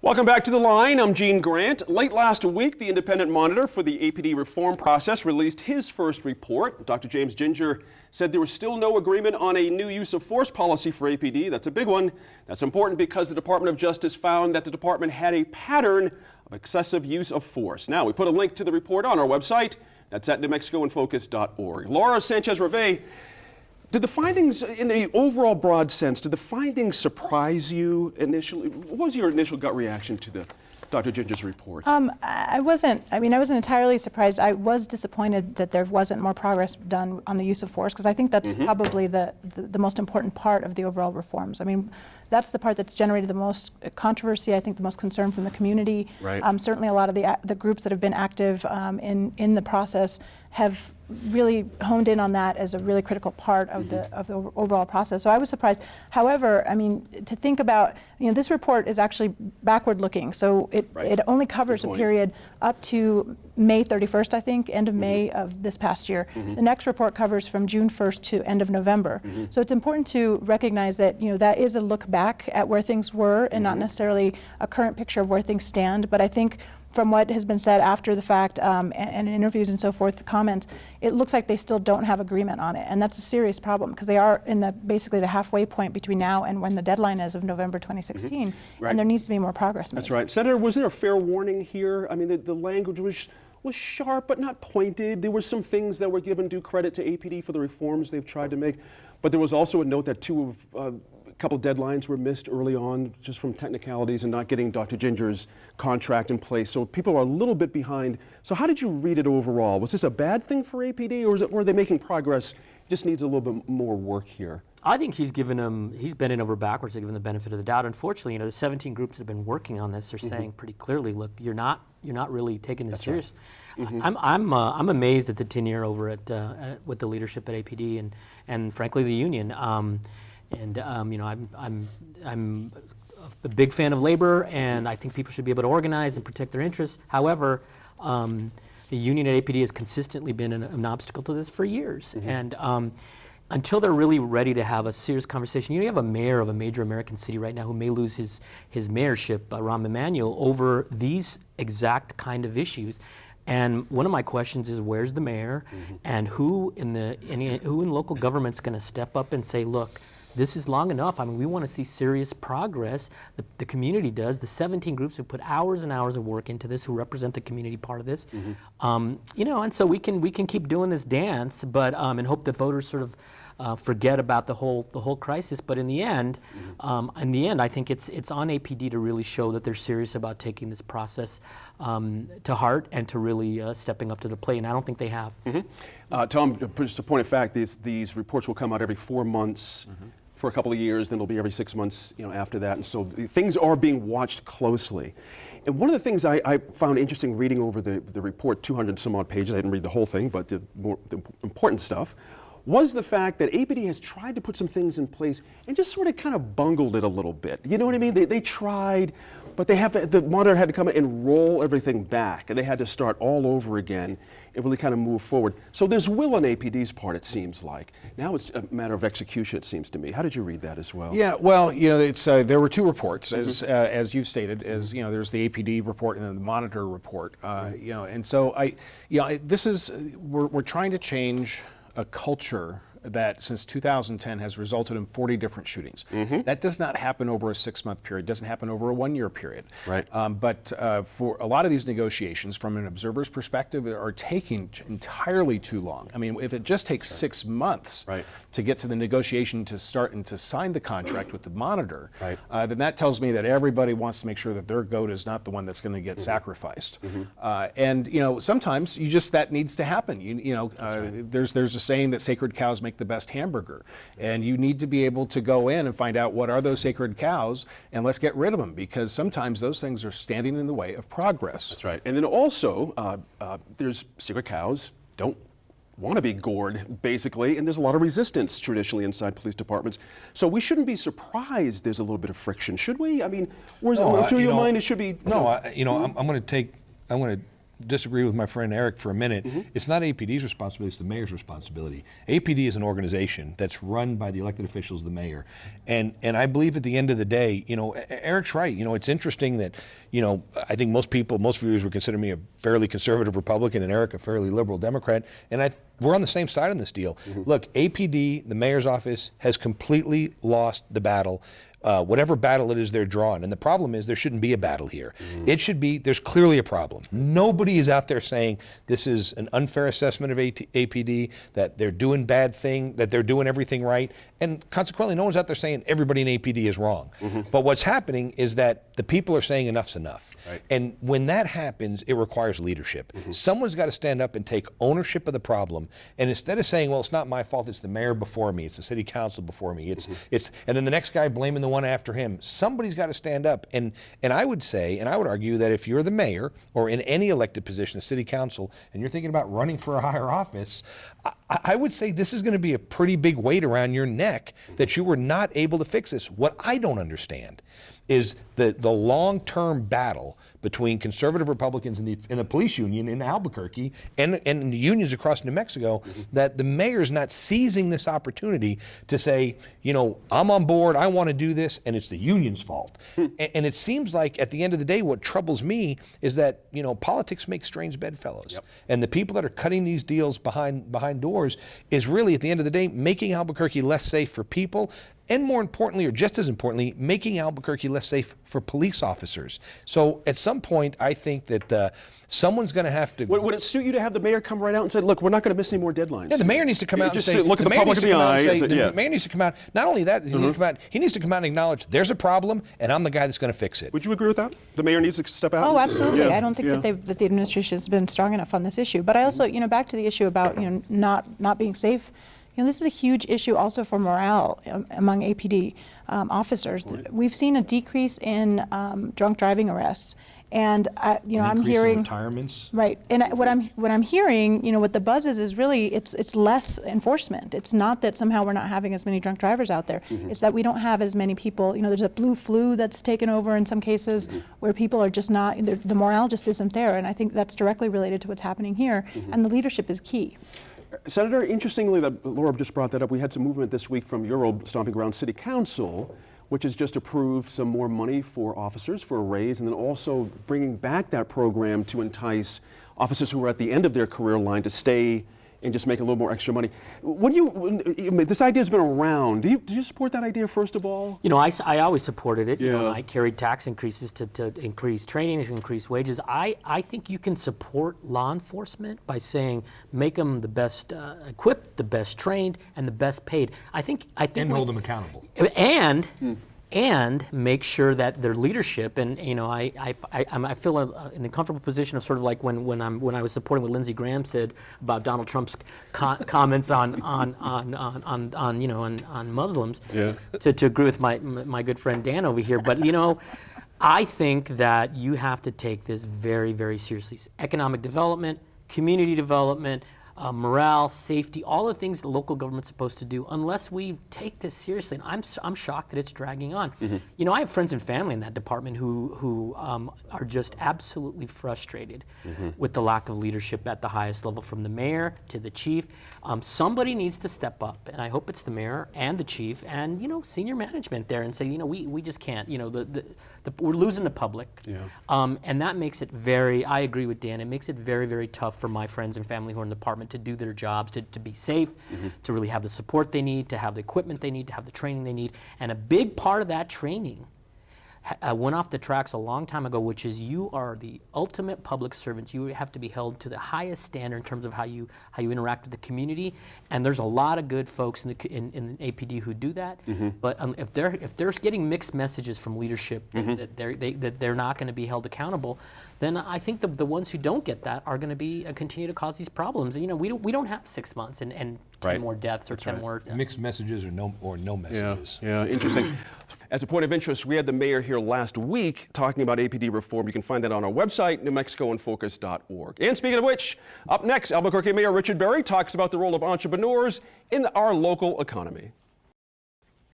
Welcome back to The Line. I'm Gene Grant. Late last week, the independent monitor for the APD reform process released his first report. Dr. James Ginger said there was still no agreement on a new use of force policy for APD. That's a big one. That's important because the Department of Justice found that the department had a pattern of excessive use of force. Now, we put a link to the report on our website. That's at newmexicoinfocus.org. Laura Sanchez-Reve, did the findings, in the overall broad sense, did the findings surprise you initially? What was your initial gut reaction to Dr. Ginger's report? I wasn't entirely surprised. I was disappointed that there wasn't more progress done on the use of force, because I think that's probably the most important part of the overall reforms. I mean, that's the part that's generated the most controversy, I think the most concern from the community. Right. Certainly a lot of the groups that have been active in the process have really honed in on that as a really critical part of the overall process. So I was surprised. However, I mean, to think about, this report is actually backward looking. So it only covers a period up to May 31st, I think, end of May of this past year. The next report covers from June 1st to end of November. So it's important to recognize that, that is a look back at where things were and not necessarily a current picture of where things stand. But I think from what has been said after the fact and in interviews and so forth, the comments, it looks like they still don't have agreement on it. And that's a serious problem, because they are in basically the halfway point between now and when the deadline is of November 2016. And there needs to be more progress made. That's right. Senator, was there a fair warning here? I mean, the language was sharp but not pointed. There were some things that were given due credit to APD for the reforms they've tried to make. But there was also a note that a couple deadlines were missed early on just from technicalities and not getting Dr. Ginger's contract in place. So people are a little bit behind. So how did you read it overall? Was this a bad thing for APD, or were they making progress? Just needs a little bit more work here. I think he's bending over backwards to give him the benefit of the doubt. Unfortunately, the 17 groups that have been working on this are saying pretty clearly, look, you're not really taking this serious. Right. I'm amazed at the tenure over with the leadership at APD and frankly the union. I'm a big fan of labor, and I think people should be able to organize and protect their interests. However, the union at APD has consistently been an obstacle to this for years. And until they're really ready to have a serious conversation, you have a mayor of a major American city right now who may lose his mayorship, Rahm Emanuel, over these exact kind of issues. And one of my questions is, where's the mayor, and who in local government's going to step up and say, look, this is long enough. I mean, we want to see serious progress. The community does. The 17 groups have put hours and hours of work into this, who represent the community part of this. And so we can keep doing this dance, but and hope that voters sort of forget about the whole crisis. But in the end, I think it's on APD to really show that they're serious about taking this process to heart and to really stepping up to the plate. And I don't think they have. Tom, just a point of fact, these reports will come out every 4 months. For a couple of years, then it'll be every 6 months, after that. And so things are being watched closely. And one of the things I found interesting reading over the report, 200 some odd pages, I didn't read the whole thing, but the important stuff, was the fact that APD has tried to put some things in place and just sort of kind of bungled it a little bit. You know what I mean? They tried, but the monitor had to come in and roll everything back, and they had to start all over again and really kind of move forward. So there's will on APD's part, it seems like. Now it's a matter of execution, it seems to me. How did you read that as well? Yeah, well, it's there were two reports, as you've stated. There's the APD report and then the monitor report. And so we're trying to change a culture that since 2010 has resulted in 40 different shootings. That does not happen over a 6-month period, doesn't happen over a 1-year period. Right. But for a lot of these negotiations, from an observer's perspective, are taking entirely too long. I mean, if it just takes 6 months to get to the negotiation to start and to sign the contract with the monitor, then that tells me that everybody wants to make sure that their goat is not the one that's going to get sacrificed. And sometimes that needs to happen. There's a saying that sacred cows make the best hamburger, and you need to be able to go in and find out what are those sacred cows, and let's get rid of them, because sometimes those things are standing in the way of progress. That's right. And then also there's sacred cows don't want to be gored, basically, and there's a lot of resistance traditionally inside police departments. So we shouldn't be surprised there's a little bit of friction, should we? I mean, to your mind, it should be. No, I'm going to disagree with my friend Eric for a minute. It's not APD's responsibility, it's the mayor's responsibility. APD is an organization that's run by the elected officials, the mayor. And I believe at the end of the day, Eric's right. It's interesting that, I think most viewers would consider me a fairly conservative Republican and Eric a fairly liberal Democrat. And we're on the same side on this deal. Look, APD, the mayor's office, has completely lost the battle. Whatever battle it is they're drawing. And the problem is there shouldn't be a battle here. It should be, there's clearly a problem. Nobody is out there saying this is an unfair assessment of APD, that they're doing bad thing, that they're doing everything right. And consequently, no one's out there saying everybody in APD is wrong. But what's happening is that the people are saying enough's enough. Right. And when that happens, it requires leadership. Someone's got to stand up and take ownership of the problem. And instead of saying, well, it's not my fault, it's the mayor before me, it's the city council before me, and then the next guy blaming the one after him, somebody's got to stand up. And I would say, and I would argue that if you're the mayor or in any elected position, a city council, and you're thinking about running for a higher office, I would say this is going to be a pretty big weight around your neck that you were not able to fix this. What I don't understand is the long-term battle between conservative Republicans and the police union in Albuquerque and the unions across New Mexico, that the mayor's not seizing this opportunity to say, I'm on board, I want to do this, and it's the union's fault. And it seems like at the end of the day, what troubles me is that, politics makes strange bedfellows. Yep. And the people that are cutting these deals behind doors is really, at the end of the day, making Albuquerque less safe for people, and more importantly, or just as importantly, making Albuquerque less safe for police officers. So at some point, I think that someone's going to have to. Would it suit you to have the mayor come right out and say, look, we're not going to miss any more deadlines? Yeah, the mayor needs to come out and Just say, look at the public in the eye. the mayor needs to come out. Not only that, he needs to come out and acknowledge there's a problem, and I'm the guy that's going to fix it. Would you agree with that? The mayor needs to step out? Oh, absolutely. Yeah. I don't think that the administration has been strong enough on this issue. But I also, back to the issue about not being safe. This is a huge issue also for morale among APD officers. Right. We've seen a decrease in drunk driving arrests, and I'm hearing retirements. Right, and what I'm hearing, what the buzz is really it's less enforcement. It's not that somehow we're not having as many drunk drivers out there. It's that we don't have as many people. There's a blue flu that's taken over in some cases where people are just not. The morale just isn't there, and I think that's directly related to what's happening here. And the leadership is key. Senator, interestingly, that Laura just brought that up. We had some movement this week from your old stomping ground, City Council, which has just approved some more money for officers for a raise, and then also bringing back that program to entice officers who are at the end of their career line to stay and just make a little more extra money. This idea's been around. Do you support that idea, first of all? I always supported it. Yeah. I carried tax increases to increase training, to increase wages. I think you can support law enforcement by saying make them the best equipped, the best trained, and the best paid. I think And hold them accountable. And make sure that their leadership, and I feel in the comfortable position of sort of like when I was supporting what Lindsey Graham said about Donald Trump's comments on Muslims. Yeah. To agree with my good friend Dan over here, but I think that you have to take this very, very seriously. Economic development, community development, morale, safety, all the things that local government's supposed to do, unless we take this seriously. And I'm shocked that it's dragging on. I have friends and family in that department who are just absolutely frustrated with the lack of leadership at the highest level, from the mayor to the chief. Somebody needs to step up, and I hope it's the mayor and the chief and senior management there, and say, we just can't. We're losing the public, and that makes it I agree with Dan. It makes it very, very tough for my friends and family who are in the department to do their jobs, to be safe, to really have the support they need, to have the equipment they need, to have the training they need. And a big part of that training went off the tracks a long time ago, which is you are the ultimate public servants. You have to be held to the highest standard in terms of how you interact with the community. And there's a lot of good folks in APD who do that. But if they're getting mixed messages from leadership that they're not going to be held accountable, then I think the ones who don't get that are going to continue to cause these problems. We don't have 6 months and 10 more deaths or 10 more. Mixed messages or no messages. Yeah, interesting. As a point of interest, we had the mayor here last week talking about APD reform. You can find that on our website, newmexicoinfocus.org. And speaking of which, up next, Albuquerque Mayor Richard Berry talks about the role of entrepreneurs in our local economy.